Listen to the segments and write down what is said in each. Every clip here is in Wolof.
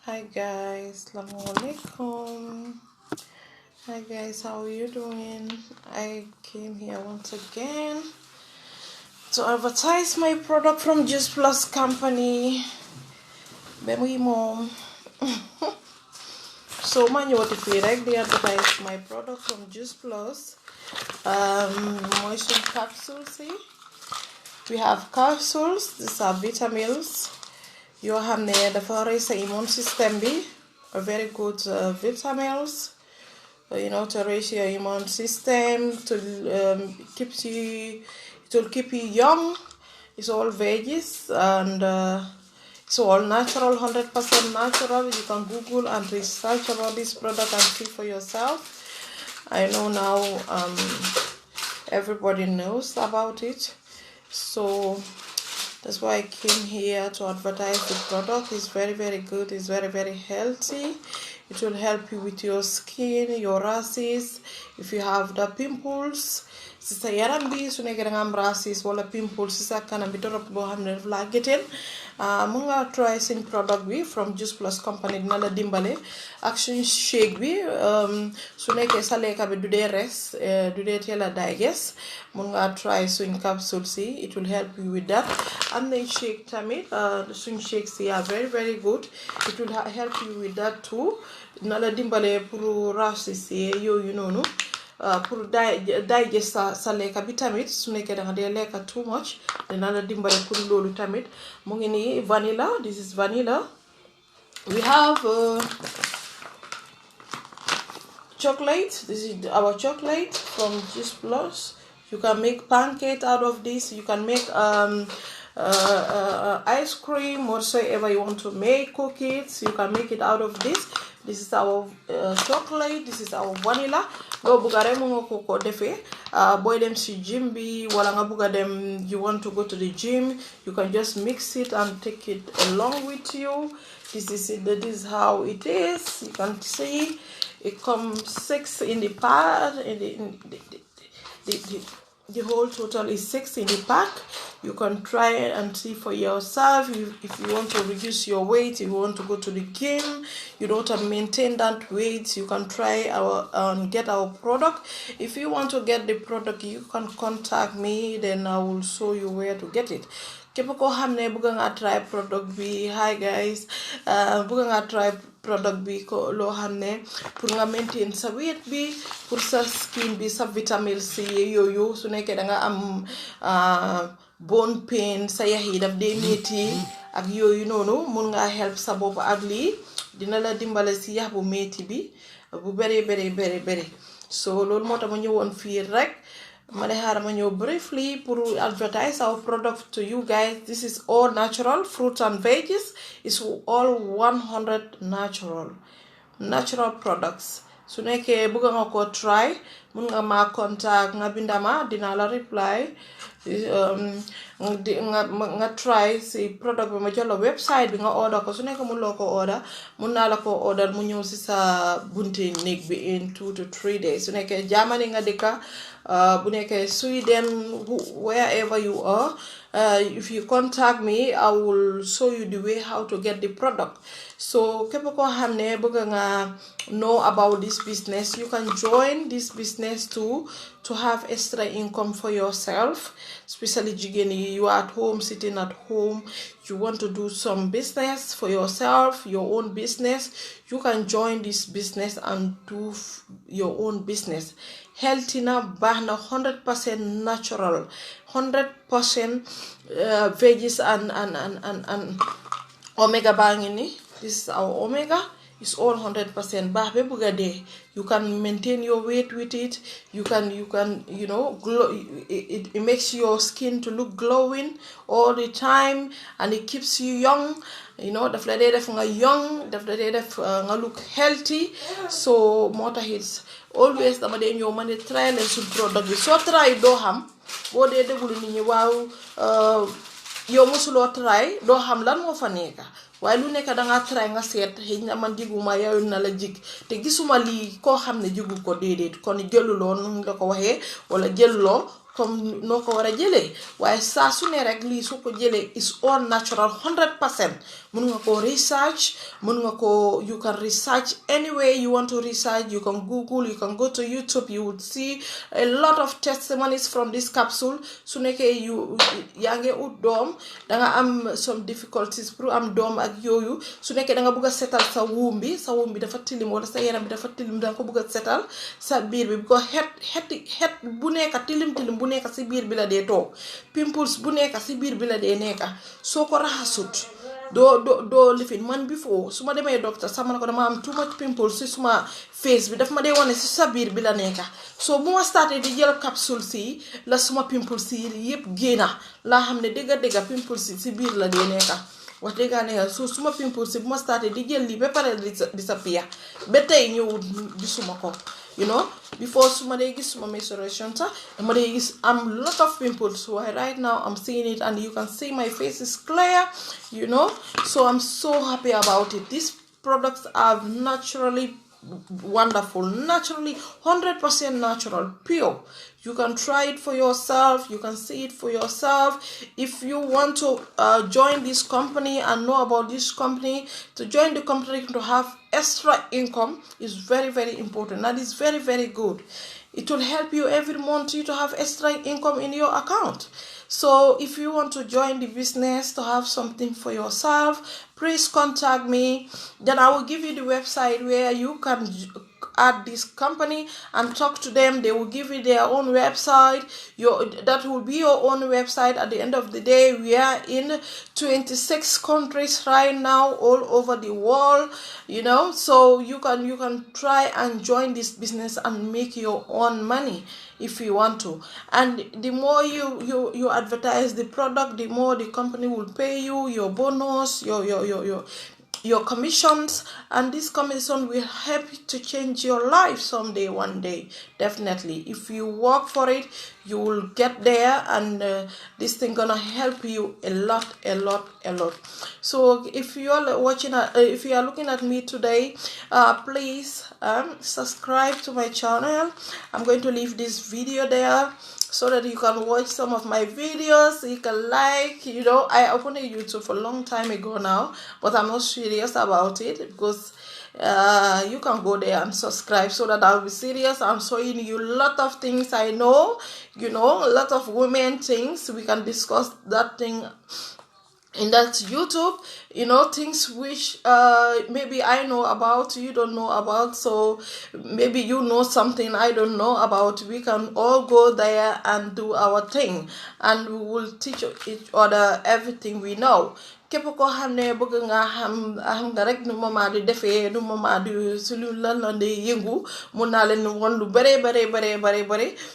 Hi guys, Assalamualaikum. Hi guys, how are you doing? I came here once again to advertise my product from Juice Plus company. Baby mom. So man, you want to directly advertise my product from Juice Plus. Moisture capsules. See? We have capsules. These are vitamins. You have the raise the immune system. A very good vitamins. To raise your immune system, to it will keep you young. It's all veggies and it's all natural, 100% natural. You can Google and research about this product and see for yourself. I know now everybody knows about it, so that's why I came here to advertise the product. It's very, very good. It's very, very healthy. It will help you with your skin, your rashes. If you have the pimples, sisa yaram bi su nekk nga am rashes wala pimples sisa kanam bi torop boo xam ne daf laa géteel mu nga try seen product bi from Juice Plus company dina la dimbale ak suñ shake bi su nekkee sa lekka bi du dee res du dee teel a digest mun nga try suñ capsule si. It will help you with that. And then shake tamit suñ shake si are very, very good. It will help you with that too. Dina la dimbale pour rashes si yooyu noonu pour digest sa lekka bi tamit su nekkee danga dee lekka too much dina la dimbale pour loolu tamit. Mu ngi nii vanilla. This is vanilla. We have chocolate. This is our chocolate from Juice Plus. You can make pancake out of this. You can make ice cream, whatsoever you want to make, cookies. You can make it out of this. This is our chocolate. This is our vanilla. Go bugare mo ko defe. Boy them si gym bi wala nga buga dem you want to go to the gym, you can just mix it and take it along with you. This is it. This is how it is. You can see it comes 6 in the pack. The whole total is 6 in the pack. You can try it and see for yourself. If you want to reduce your weight, if you want to go to the gym, you don't want to maintain that weight, you can try get our product. If you want to get the product, you can contact me, then I will show you where to get it. Képp koo xam ne bëgg nga try product bi, hi guys, bëgg nga try product bi ko loo xam ne pour nga maintain sa weight bi, pour sa skin bi, sa vitamin C yooyu su nekkee da nga am bone pain, sa yax yi daf dee metti ak yooyu noonu mun nga help sa bopp ak lii dina la dimbale si yax bu metti bi bu bari so loolu moo tax ma ñëwoon fii rek ma ne xaaral ma ñëw briefly pour advertise our product to you guys. This is all natural fruits and veggies. It's all 100 natural products. Su nekkee bëgg nga ko try mun nga ma contact nga bindama dina la reply nga try si product bi ma jox la website bi nga order ko. Su nekkee mun loo ko order mun naa la ko order mu ñëw si sa bunti néeg bi in 2 to 3 days. Su nekkee Germany nga dëkka bu nekkee Sweden, wherever you are, if you contact me, I will show you the way how to get the product. So képp koo xam ne bëgg nga know about this business, you can join this business too to have extra income for yourself, especially jigéen yi. You are at home, sitting at home, you want to do some business for yourself, your own business, you can join this business and do your own business. Healthy na baax na 100% natural, 100% veggies and omega baa ngi ni. This is our omega. It's all 100% baax be buga dee. You can maintain your weight with it. You can glow. It makes your skin to look glowing all the time, and it keeps you young. Daf la dee def nga young, daf la dee def nga look healthy. So moo tax it always dama dee ñëw ma ne try leen suñ product bi. Soo try doo xam boo dee déglu nit ñi waaw yow musuloo try doo xam lan moo fa nekka. waaye lu nekk danga try nga seet xëy na man jiguma yow na la jig te gisuma lii koo xam ne jigu ko déedéet kon jëluloo nu la ko waxee wala jëluloo comme noo ko war a jëlee waaye saa su ne rek lii soo ko jëlee is all natural 100%. Mun nga ko research, mun nga ko, you can research anywhere you want to research. You can Google, you can go to YouTube, you would see a lot of testimonies from this capsule. Su nekkee yaa ngi ut doom danga am some difficulties pour am doom ak yooyu, su nekkee danga bëgg a setal sa womb bi dafa tilim wala sa yaram bi dafa tilim danga ko bëgg a setal sa biir bi ko xet bu nekk tilim bu nekk si biir bi la dee toog, pimples bu nekk si biir bi la dee nekk, soo ko raxasut doo lifin. Man before su ma demee docteur sax ma ne ko dama am too much pimples si suma face bi daf ma dee wane si sa biir bi la nekk, so bu ma starté di jël capsule si la suma pimples si yëpp génna laa xam ne dëgga pimples si biir la dee nekk. wax dëgg ne so suma pimples si bu ma starté di jël lii ba pare disappear ba tey ñëw gisuma ko, you know. Before suma dee gis suma menstruation sax dama dee gis am lot of pimples, waaye right now I'm seeing it and you can see my face is clear, you know. So I'm so happy about it. These products are naturally wonderful, naturally 100% natural, pure. You can try it for yourself, you can see it for yourself. If you want to join this company and know about this company, to join the company to have extra income is very, very important. That is very, very good. It will help you every month to have extra income in your account. So if you want to join the business to have something for yourself, please contact me. Then I will give you the website where you can add this company and talk to them. They will give you their own website. That will be your own website. At the end of the day, we are in 26 countries right now, all over the world, you know. So you can try and join this business and make your own money if you want to. And the more you advertise the product, the more the company will pay you your bonus, your commissions, and this commission will help you to change your life someday, one day. Definitely, if you work for it, you will get there, and this thing gonna help you a lot. So if you are watching, if you are looking at me today, please subscribe to my channel. I'm going to leave this video there so that you can watch some of my videos. You can like, you know, I opened a YouTube for a long time ago now, but I'm not serious about it because you can go there and subscribe so that I'll be serious. I'm showing you a lot of things I know, you know, a lot of women things. We can discuss that thing in that YouTube, you know, things which maybe I know about, you don't know about, so maybe you know something I don't know about. We can all go there and do our thing, and we will teach each other everything we know. képp koo xam ne bëgg nga xam nga rek nu mama di defee nu mama di su lu lan la di yëngu mun naa leen won lu bare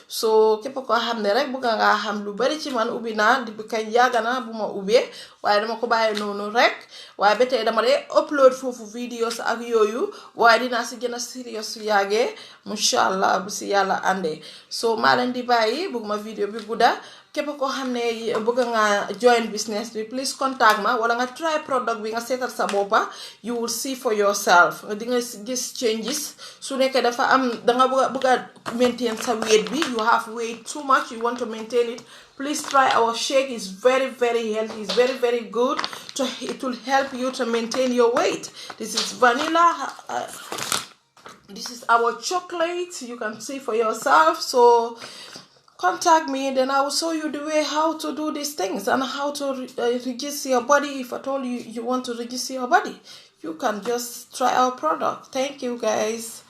so képp koo xam ne rek bëgg nga xam lu bari ci man ubbi naa di kañ yàgg na bu ma ubbee waaye dama ko bàyyi noonu rek waaye ba tey dama dee upload foofu videos ak yooyu waaye dinaa si gën a serious su yàggee inshallah bu si yàlla àndee so maa leen di bàyyi bëgg ma video bi gudda képp koo xam ne bëgg nga join business bi please contact ma wala nga try product bi nga seetal sa boppa you will see for yourself di nga gis changes su nekkee dafa am danga bëgg a maintain sa weight bi you have weight too much you want to maintain it, please try our shake. It's very healthy, it's very good. It will help you to maintain your weight. This is vanilla, this is our chocolate, you can see for yourself. So contact me, then I will show you the way how to do these things and how to reduce your body. If at all you want to reduce your body, you can just try our product. Thank you guys.